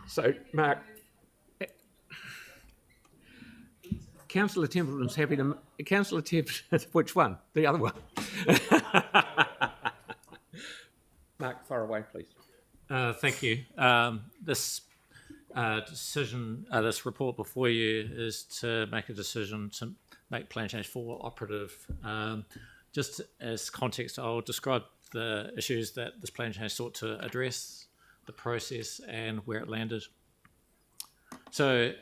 So, Mark, Councillor Templeton's happy to... Councillor Templeton, which one? The other one. Mark, far away, please. Thank you. This decision, this report before you is to make a decision to make plan change 4 operative. Just as context, I'll describe the issues that this plan change sought to address, the process and where it landed. So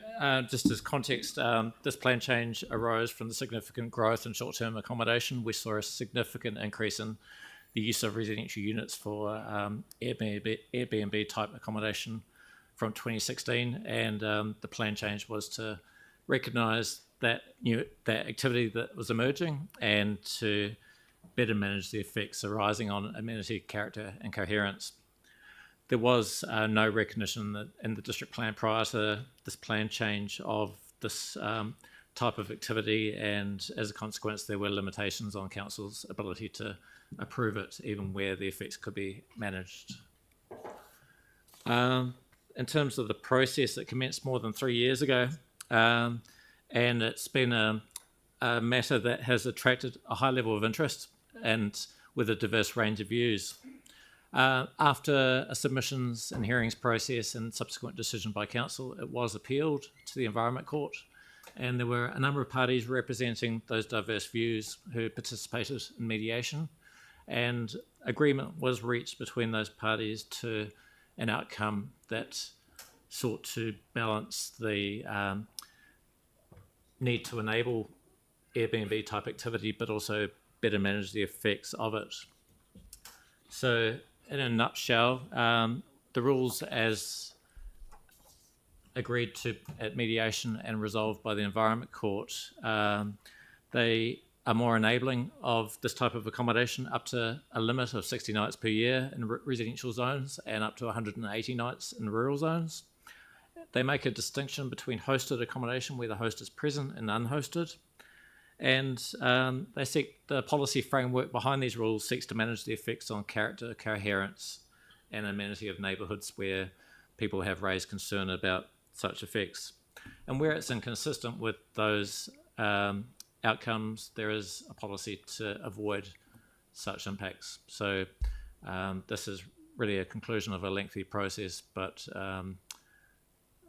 just as context, this plan change arose from the significant growth in short-term accommodation. We saw a significant increase in the use of residential units for Airbnb type accommodation from 2016, and the plan change was to recognise that that activity that was emerging and to better manage the effects arising on amenity character and coherence. There was no recognition that in the district plan prior to this plan change of this type of activity, and as a consequence there were limitations on council's ability to approve it even where the effects could be managed. In terms of the process, it commenced more than 3 years ago, and it's been a matter that has attracted a high level of interest and with a diverse range of views. After a submissions and hearings process and subsequent decision by council, it was appealed to the Environment Court, and there were a number of parties representing those diverse views who participated in mediation, and agreement was reached between those parties to an outcome that sought to balance the need to enable Airbnb type activity but also better manage the effects of it. So in a nutshell, the rules as agreed to at mediation and resolved by the Environment Court, they are more enabling of this type of accommodation up to a limit of 60 nights per year in residential zones and up to 180 nights in rural zones. They make a distinction between hosted accommodation where the host is present and unhosted. And they seek the policy framework behind these rules seeks to manage the effects on character, coherence, and amenity of neighbourhoods where people have raised concern about such effects. And where it's inconsistent with those outcomes, there is a policy to avoid such impacts. So this is really a conclusion of a lengthy process, but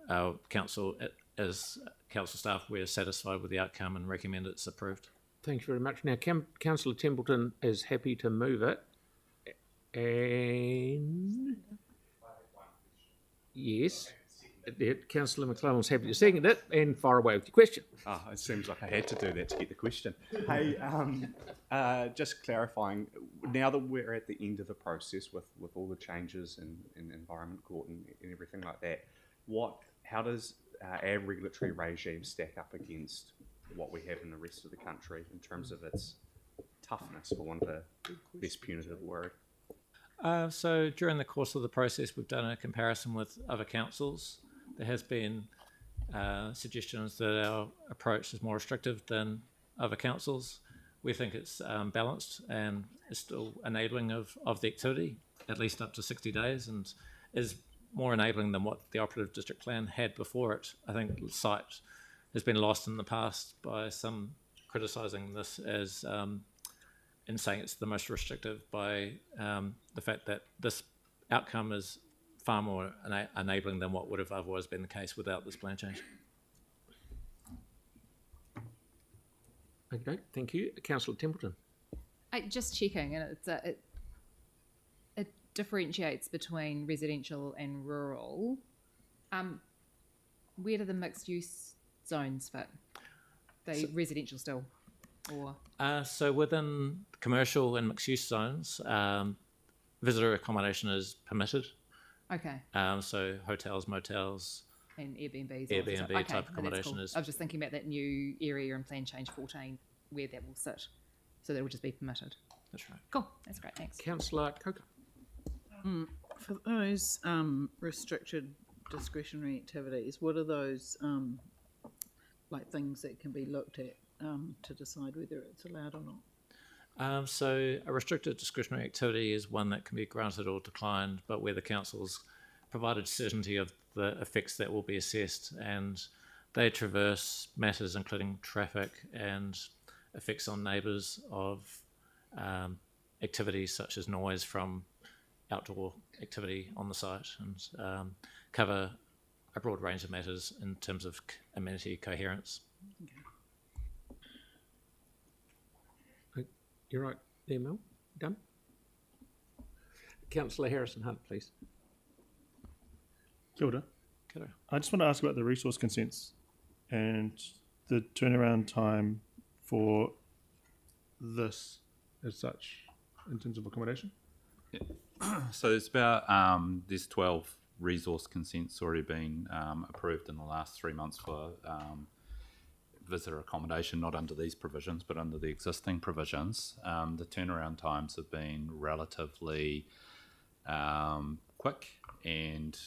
our council, as council staff, we're satisfied with the outcome and recommend it's approved. Thank you very much. Now, Councillor Templeton is happy to move it. And yes, Councillor McClellan's happy to second it, and fire away with your question. Oh, it seems like I had to do that to get the question. Hey, just clarifying, now that we're at the end of the process with all the changes in Environment Court and everything like that, how does our regulatory regime stack up against what we have in the rest of the country in terms of its toughness, for want of a less punitive word? So during the course of the process, we've done a comparison with other councils. There has been suggestions that our approach is more restrictive than other councils. We think it's balanced and is still enabling of the activity, at least up to 60 days, and is more enabling than what the operative district plan had before it. I think sight has been lost in the past by some criticising this as in saying it's the most restrictive by the fact that this outcome is far more enabling than what would have otherwise been the case without this plan change. Okay, thank you. Councillor Templeton. Just checking, and it differentiates between residential and rural. Where do the mixed use zones fit? Residential still, or? So within commercial and mixed use zones, visitor accommodation is permitted. Okay. So hotels, motels, and Airbnbs. Airbnb type accommodation cool. is. I was just thinking about that new area in Plan Change 14 where that will sit. So that will just be permitted. That's right. Cool. That's great. Thanks. Councillor Coker. For those restricted discretionary activities, what are those like things that can be looked at to decide whether it's allowed or not? So a restricted discretionary activity is one that can be granted or declined, but where the council's provided certainty of the effects that will be assessed, and they traverse matters including traffic and effects on neighbours of activities such as noise from outdoor activity on the site, and cover a broad range of matters in terms of amenity coherence. You're right there, Mel. Done? Councillor Harrison-Hunt, please. Kia ora. Kia ora. I just want to ask about the resource consents and the turnaround time for this as such in terms of accommodation. So there's about there's 12 resource consents already been approved in the last 3 months for visitor accommodation, not under these provisions, but under the existing provisions. The turnaround times have been relatively quick, and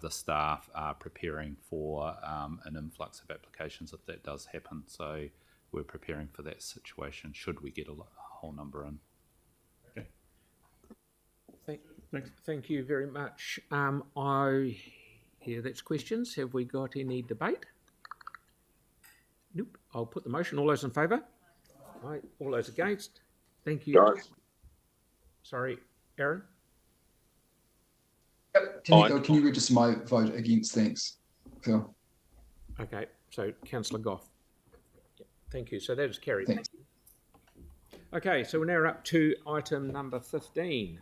the staff are preparing for an influx of applications if that does happen. So we're preparing for that situation should we get a whole number in. Okay. Thanks. Thank you very much. That's questions. Have we got any debate? Nope. I'll put the motion. All those in favour? Aye. All those against? Thank you. Sorry, Aaron? Can you register my vote against? Thanks, Phil. Okay, so Councillor Goff. Yeah, thank you. So that is carried. Thanks. Okay, so we're now up to item number 15.